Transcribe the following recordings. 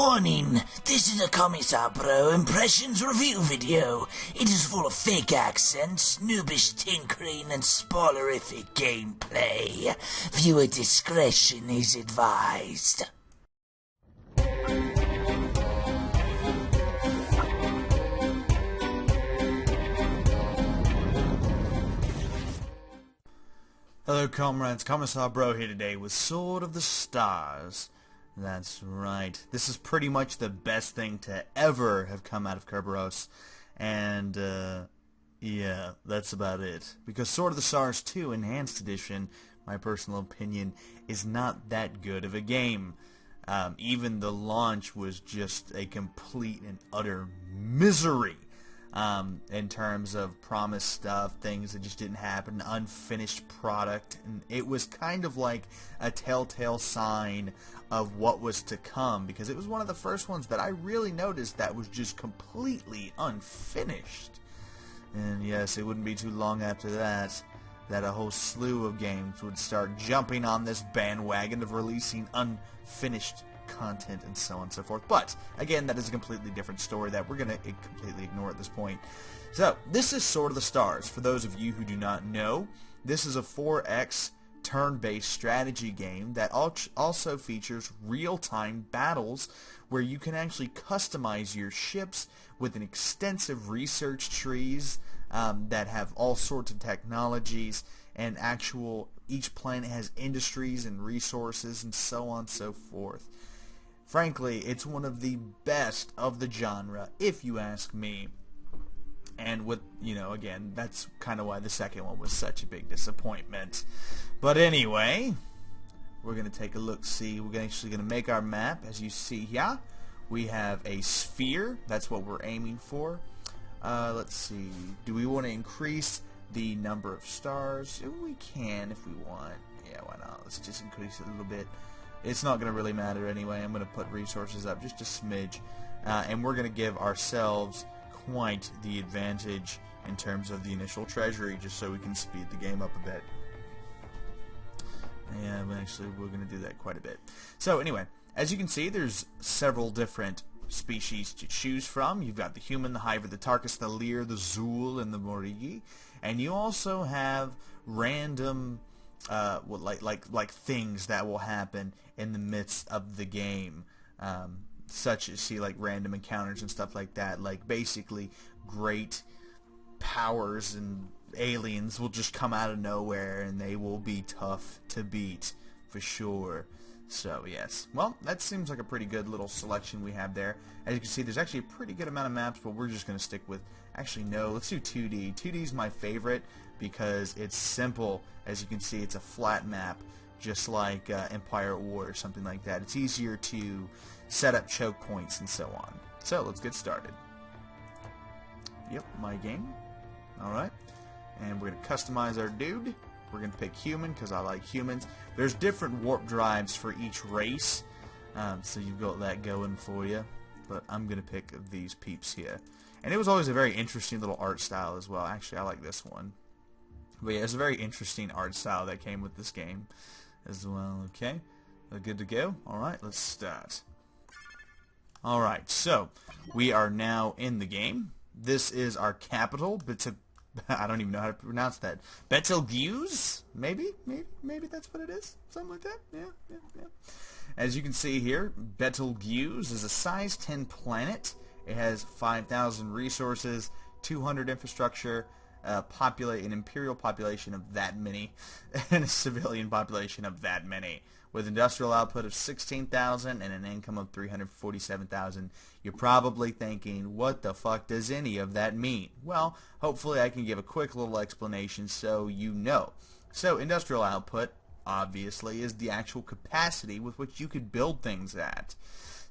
Warning! This is a Commissar Bro Impressions review video. It is full of fake accents, noobish tinkering, and spoilerific gameplay. Viewer discretion is advised. Hello comrades, Commissar Bro here today with Sword of the Stars. That's right, this is pretty much the best thing to ever have come out of Kerberos, and yeah, that's about it. Because Sword of the Stars 2 Enhanced Edition, my personal opinion, is not that good of a game. Even the launch was just a complete and utter misery. In terms of promised stuff, things that just didn't happen, unfinished product, and it was kind of like a telltale sign of what was to come, because it was one of the first ones that I really noticed that was just completely unfinished. And yes, it wouldn't be too long after that a whole slew of games would start jumping on this bandwagon of releasing unfinished content and so on and so forth. But again, that is a completely different story that we're going to completely ignore at this point. So this is Sword of the Stars. For those of you who do not know, this is a 4X turn-based strategy game that also features real-time battles where you can actually customize your ships with an extensive research trees that have all sorts of technologies, and each planet has industries and resources and so on and so forth. Frankly, it's one of the best of the genre, if you ask me. And with, again, that's kind of why the second one was such a big disappointment. But anyway, we're going to take a look-see. We're actually going to make our map. As you see here, we have a sphere. That's what we're aiming for. Let's see. Do we want to increase the number of stars? We can if we want. Yeah, why not? Let's just increase it a little bit. It's not going to really matter anyway. I'm going to put resources up just a smidge. And we're going to give ourselves quite the advantage in terms of the initial treasury, just so we can speed the game up a bit. Yeah, actually, we're going to do that quite a bit. So anyway, as you can see, there's several different species to choose from. You've got the human, the Hiver, the Tarkus, the Lear, the Zool, and the Morigi. And you also have random like things that will happen in the midst of the game, such as like random encounters and stuff like that. Like basically great powers and aliens will just come out of nowhere, and they will be tough to beat for sure. So yes, well, that seems like a pretty good little selection we have there. As you can see, there's actually a pretty good amount of maps, but we're just going to stick with, actually no, let's do 2D. 2D is my favorite because it's simple. As you can see, it's a flat map, just like Empire at War or something like that. It's easier to set up choke points and so on. So let's get started. Yep, my game. Alright, and we're going to customize our dude. We're going to pick human because I like humans. There's different warp drives for each race, so you've got that going for you. But I'm going to pick these peeps here. And it was always a very interesting little art style as well. Actually, I like this one. But yeah, it's a very interesting art style that came with this game as well. Okay, we're good to go. Alright, let's start. Alright, so we are now in the game. This is our capital, but I don't even know how to pronounce that. Betelgeuse? Maybe that's what it is. Something like that. Yeah. As you can see here, Betelgeuse is a size 10 planet. It has 5,000 resources, 200 infrastructure, an imperial population of that many, and a civilian population of that many. With industrial output of 16,000 and an income of 347,000, you're probably thinking, what the fuck does any of that mean? Well, hopefully I can give a quick little explanation so you know. So industrial output, obviously, is the actual capacity with which you could build things at.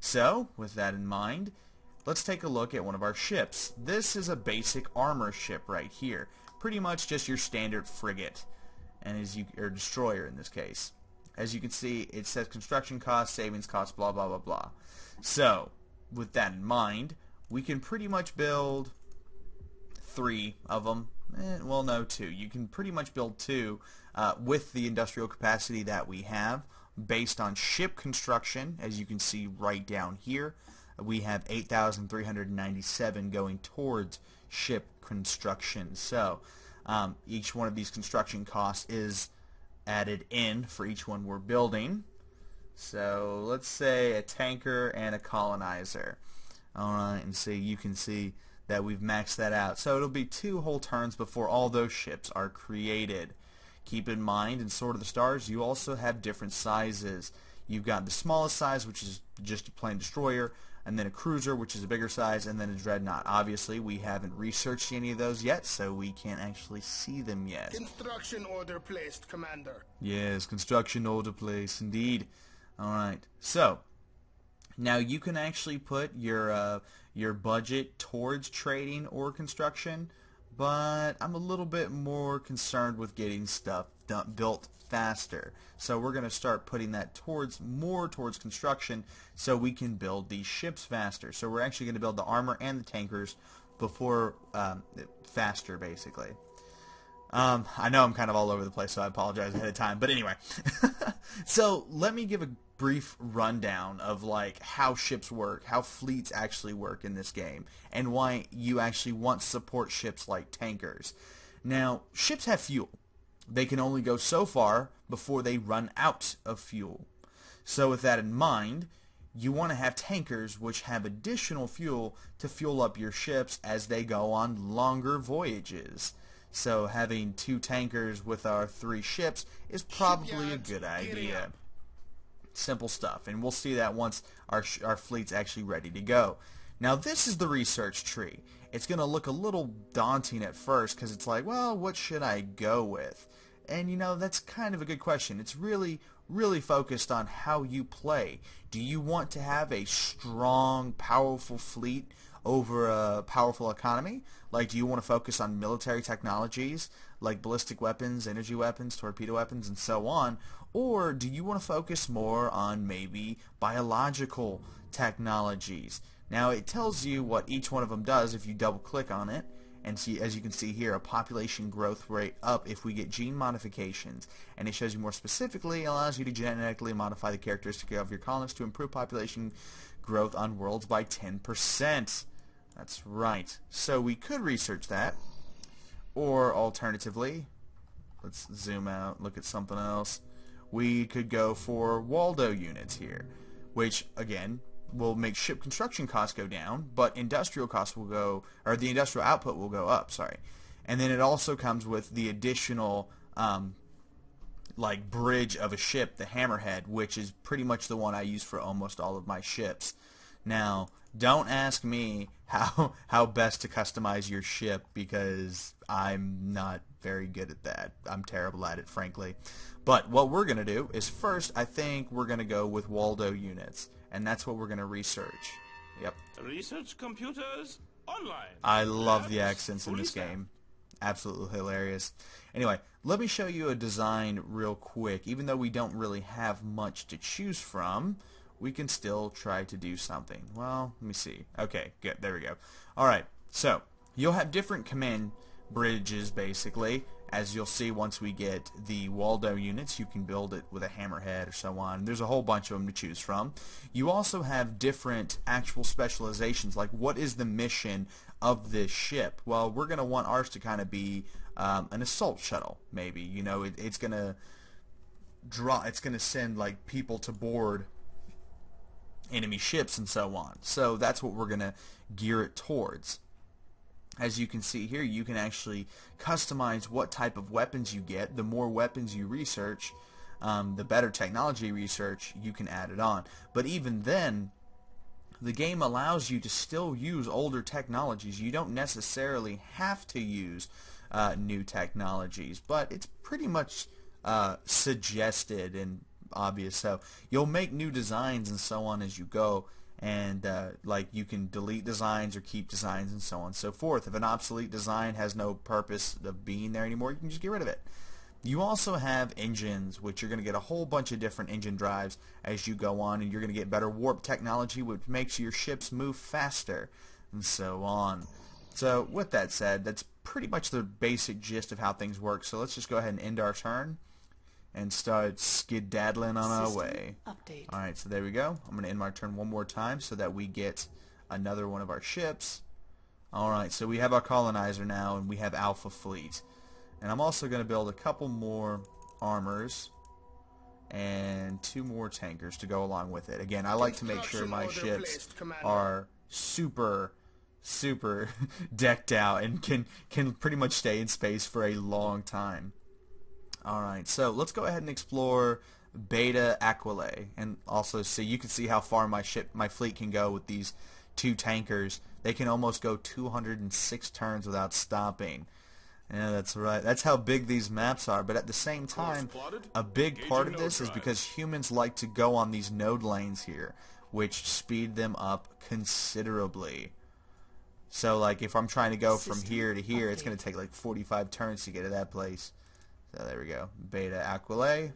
So, with that in mind, let's take a look at one of our ships. This is a basic armor ship right here. Pretty much just your standard frigate, or destroyer in this case. As you can see, it says construction cost, savings cost, blah, blah, blah, blah. So, with that in mind, we can pretty much build 3 of them. Well, no, 2. You can pretty much build 2 with the industrial capacity that we have. based on ship construction, as you can see right down here, we have 8,397 going towards ship construction. So each one of these construction costs is added in for each one we're building. So let's say a tanker and a colonizer. Alright, and see, you can see that we've maxed that out. So it'll be 2 whole turns before all those ships are created. Keep in mind, in Sword of the Stars, you also have different sizes. You've got the smallest size, which is just a plain destroyer, and then a cruiser, which is a bigger size, and then a dreadnought. Obviously, we haven't researched any of those yet, so we can't actually see them yet. Construction order placed, Commander. Yes, construction order placed, indeed. Alright, so now you can actually put your budget towards trading or construction, but I'm a little bit more concerned with getting stuff built faster. So we're going to start putting that more towards construction so we can build these ships faster. So we're actually going to build the armor and the tankers before faster, basically. I know I'm kind of all over the place, so I apologize ahead of time. But anyway, so let me give a brief rundown of like how ships work, how fleets actually work in this game, and why you actually want to support ships like tankers. Now, ships have fuel. They can only go so far before they run out of fuel. So with that in mind, you want to have tankers which have additional fuel to fuel up your ships as they go on longer voyages. So having 2 tankers with our 3 ships is probably a good idea. Simple stuff, and we'll see that once our fleet's actually ready to go. Now this is the research tree. It's going to look a little daunting at first because it's like, well, what should I go with? And you know, that's kind of a good question. It's really focused on how you play. Do you want to have a strong, powerful fleet over a powerful economy? Like, do you want to focus on military technologies like ballistic weapons, energy weapons, torpedo weapons, and so on? Or do you want to focus more on maybe biological technologies? Now, it tells you what each one of them does if you double click on it. And see, as you can see here, a population growth rate up if we get gene modifications. And it shows you more specifically, allows you to genetically modify the characteristic of your colonists to improve population growth on worlds by 10%. That's right. So we could research that. Or alternatively, let's zoom out, look at something else. We could go for Waldo units here, which again will make ship construction costs go down, but industrial costs will go, or the industrial output will go up, sorry. And then it also comes with the additional like bridge of a ship, the hammerhead, which is pretty much the one I use for almost all of my ships. Now, don't ask me how best to customize your ship, because I'm not very good at that. I'm terrible at it, frankly. But what we're going to do is first, I think we're going to go with Waldo units, and that's what we're going to research. Yep. Research computers online. I love the accents in this game. Absolutely hilarious. Anyway, let me show you a design real quick. Even though we don't really have much to choose from, we can still try to do something. Well, let me see. Okay, good. There we go. Alright, so you'll have different command bridges, basically. As you'll see once we get the Waldo units, you can build it with a hammerhead or so on. There's a whole bunch of them to choose from. You also have different actual specializations, like what is the mission of this ship? Well, we're going to want ours to kind of be an assault shuttle, maybe. You know, it's going to send like people to board enemy ships and so on. So that's what we're going to gear it towards. As you can see here, you can actually customize what type of weapons you get. The more weapons you research, the better technology research, you can add it on. But even then, the game allows you to still use older technologies. You don't necessarily have to use new technologies, but it's pretty much suggested and obvious. So you'll make new designs and so on as you go. And like you can delete designs or keep designs and so on and so forth. If an obsolete design has no purpose of being there anymore, you can just get rid of it. You also have engines, which you're going to get a whole bunch of different engine drives as you go on, and you're going to get better warp technology, which makes your ships move faster, and so on. So with that said, that's pretty much the basic gist of how things work. So let's just go ahead and end our turn. and start skedaddling on our way. Update. Alright, so there we go. I'm going to end my turn one more time so that we get another one of our ships. Alright, so we have our colonizer now, and we have Alpha Fleet. And I'm also going to build a couple more armors and 2 more tankers to go along with it. Again, I like to make sure my ships are super decked out and can pretty much stay in space for a long time. Alright, so let's go ahead and explore Beta Aquile, and also see, you can see how far my fleet can go with these 2 tankers. They can almost go 206 turns without stopping. Yeah, that's right. That's how big these maps are. But at the same time, a big part of this is because humans like to go on these node lanes here, which speed them up considerably. So, like, if I'm trying to go from here to here, it's going to take like 45 turns to get to that place. So there we go. Beta Aquile.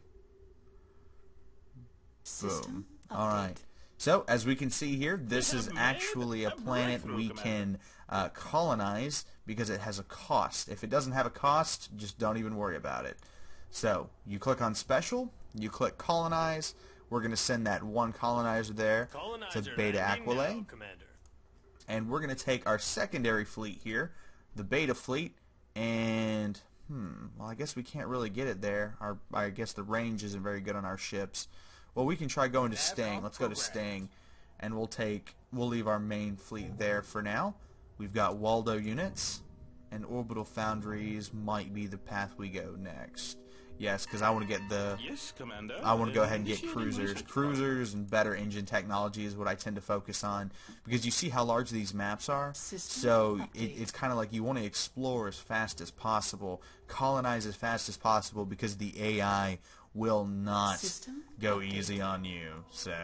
Boom. Alright. So, as we can see here, this is actually a planet we can colonize because it has a cost. If it doesn't have a cost, just don't even worry about it. So, you click on Special, you click Colonize. We're going to send that 1 colonizer there to Beta Aquile. And we're going to take our secondary fleet here, the Beta Fleet, and, well, I guess we can't really get it there. I guess the range isn't very good on our ships. Well, we can try going to Sting. Let's go to Sting, and we'll leave our main fleet there for now. We've got Waldo units, and orbital foundries might be the path we go next. Yes, because I want to get I want to go ahead and get cruisers. Cruisers and better engine technology is what I tend to focus on, because you see how large these maps are. So it's kind of like you want to explore as fast as possible, colonize as fast as possible, because the AI will not go easy on you. So,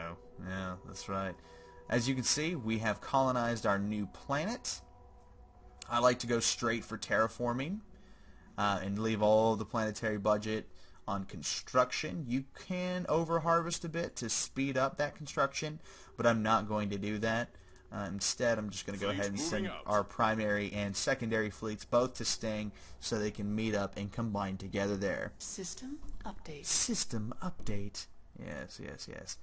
yeah, that's right. As you can see, we have colonized our new planet. I like to go straight for terraforming and leave all the planetary budget on construction. You can over-harvest a bit to speed up that construction, but I'm not going to do that. Instead, I'm just going to go ahead and send our primary and secondary fleets both to Sting so they can meet up and combine together there. System update. System update. Yes, yes, yes.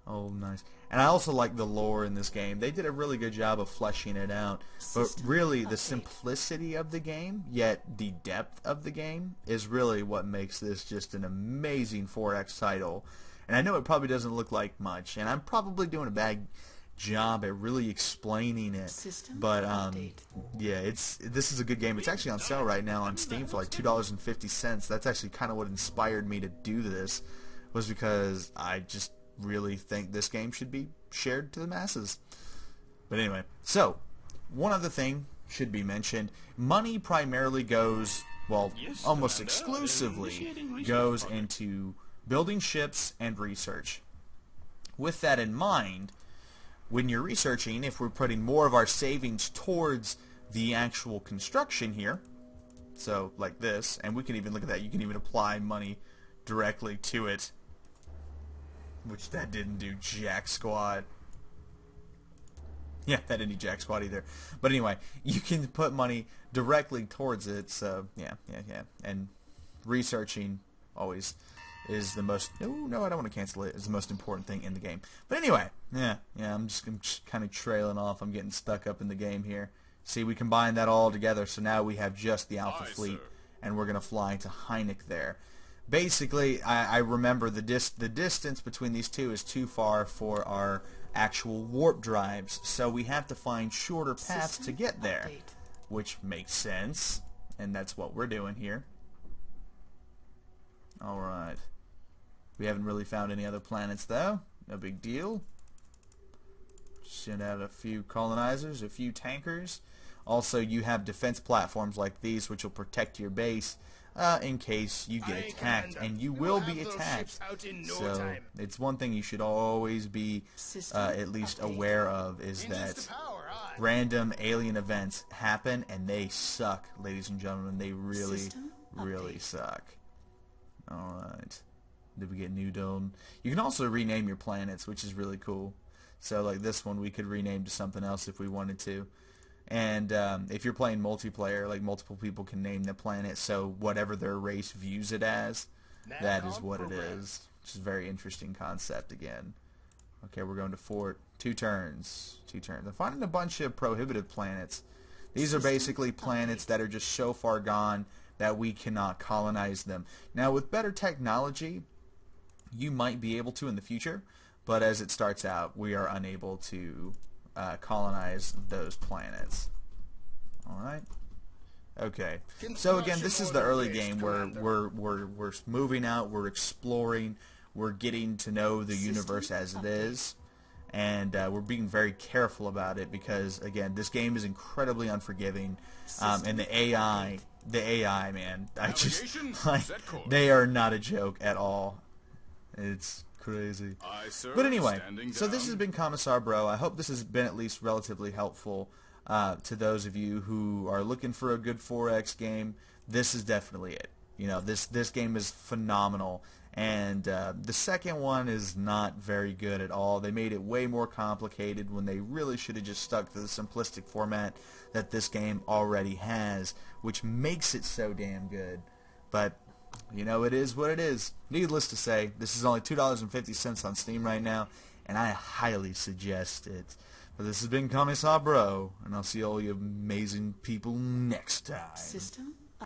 Oh, nice. And I also like the lore in this game. They did a really good job of fleshing it out. But really, the simplicity of the game, yet the depth of the game, is really what makes this just an amazing 4X title. And I know it probably doesn't look like much, and I'm probably doing a bad job at really explaining it. But yeah, this is a good game. It's actually on sale right now on Steam for like $2.50. That's actually kind of what inspired me to do this, was because I just really think this game should be shared to the masses. But anyway, so one other thing should be mentioned. Money primarily goes, well, almost exclusively goes into building ships and research. With that in mind, when you're researching, if we're putting more of our savings towards the actual construction here, so like this, and we can even look at that, you can even apply money directly to it, which that didn't do jack squat. Yeah, that didn't do jack squat either. But anyway, you can put money directly towards it, so yeah. And researching always is the most... No, I don't want to cancel it. It's the most important thing in the game. But anyway, yeah, I'm just kind of trailing off. I'm getting stuck up in the game here. See, we combined that all together, so now we have just the Alpha Fleet, and we're going to fly to Hynek there. Basically, I remember the distance between these two is too far for our actual warp drives, so we have to find shorter paths to get there, which makes sense, and that's what we're doing here. Alright. We haven't really found any other planets, though. No big deal. Send out a few colonizers, a few tankers. Also, you have defense platforms like these, which will protect your base in case you get attacked, and you will be attacked. So it's one thing you should always be at least aware of, is that random alien events happen, and they suck, ladies and gentlemen. They really suck. Alright. Did we get New Dawn? You can also rename your planets, which is really cool. So like this one we could rename to something else if we wanted to. And if you're playing multiplayer, like multiple people can name the planet, so whatever their race views it as. that is what it is. Which is a very interesting concept again. Okay, we're going to fort. 2 turns. 2 turns. I'm finding a bunch of prohibited planets. These are basically planets that are just so far gone that we cannot colonize them. Now, with better technology, you might be able to in the future, but as it starts out, we are unable to colonize those planets. Alright? Okay. So again, this is the early game where we're moving out, we're exploring, we're getting to know the universe as it is, and we're being very careful about it because, again, this game is incredibly unforgiving, and the AI, man, they are not a joke at all. It's crazy. But anyway, so this has been Commissar Bro. I hope this has been at least relatively helpful to those of you who are looking for a good 4X game. This is definitely it. You know, this game is phenomenal. And the second one is not very good at all. They made it way more complicated when they really should have just stuck to the simplistic format that this game already has, which makes it so damn good. But, you know, it is what it is. Needless to say, this is only $2.50 on Steam right now, and I highly suggest it. But this has been Commissar Bro, and I'll see all you amazing people next time. System?